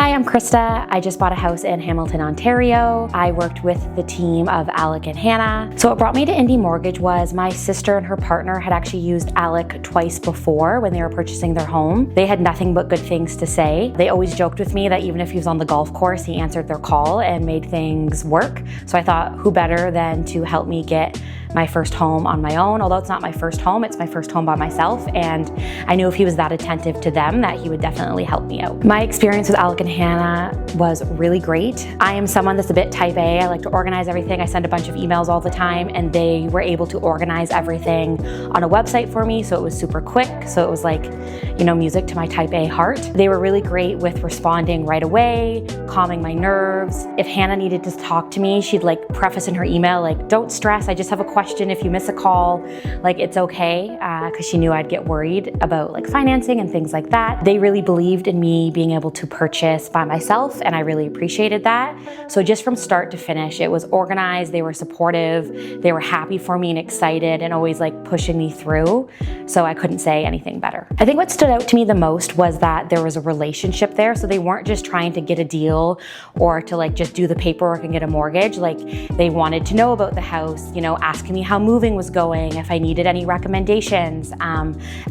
Hi, I'm Krista. I just bought a house in Hamilton, Ontario. I worked with the team of Alec and Hannah. So what brought me to Indie Mortgage was my sister and her partner had actually used Alec twice before when they were purchasing their home. They had nothing but good things to say. They always joked with me that even if he was on the golf course, he answered their call and made things work. So I thought, who better than to help me get my first home on my own. Although it's not my first home, it's my first home by myself. And I knew if he was that attentive to them, that he would definitely help me out. My experience with Alec and Hannah was really great. I am someone that's a bit type A. I like to organize everything. I send a bunch of emails all the time, and they were able to organize everything on a website for me. So it was super quick. So it was like, music to my type A heart. They were really great with responding right away, calming my nerves. If Hannah needed to talk to me, she'd preface in her email, don't stress, I just have a question if you miss a call, it's okay, because she knew I'd get worried about financing and things like that. They really believed in me being able to purchase by myself, and I really appreciated that. So just from start to finish, it was organized, they were supportive, they were happy for me and excited and always pushing me through. So I couldn't say anything better. I think what stood out to me the most was that there was a relationship there. So they weren't just trying to get a deal or to just do the paperwork and get a mortgage. They wanted to know about the house, asking me how moving was going, if I needed any recommendations.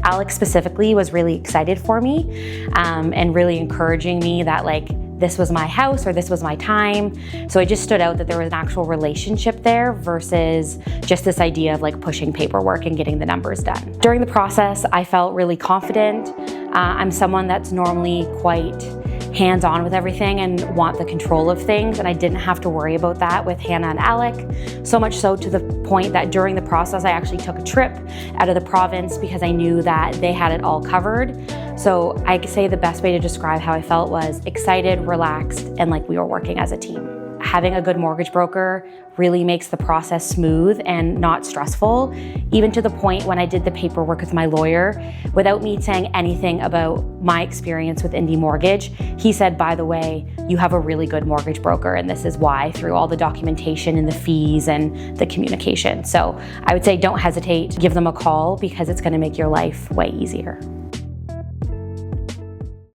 Alex specifically was really excited for me and really encouraging me that this was my house or this was my time. So it just stood out that there was an actual relationship there versus just this idea of pushing paperwork and getting the numbers done. During the process, I felt really confident. I'm someone that's normally quite hands-on with everything and want the control of things, and I didn't have to worry about that with Hannah and Alec. So much so to the point that during the process, I actually took a trip out of the province because I knew that they had it all covered. So I could say the best way to describe how I felt was excited, relaxed, and like we were working as a team. Having a good mortgage broker really makes the process smooth and not stressful, even to the point when I did the paperwork with my lawyer, without me saying anything about my experience with Indie Mortgage, he said, by the way, you have a really good mortgage broker, and this is why, through all the documentation and the fees and the communication. So I would say don't hesitate, give them a call because it's gonna make your life way easier.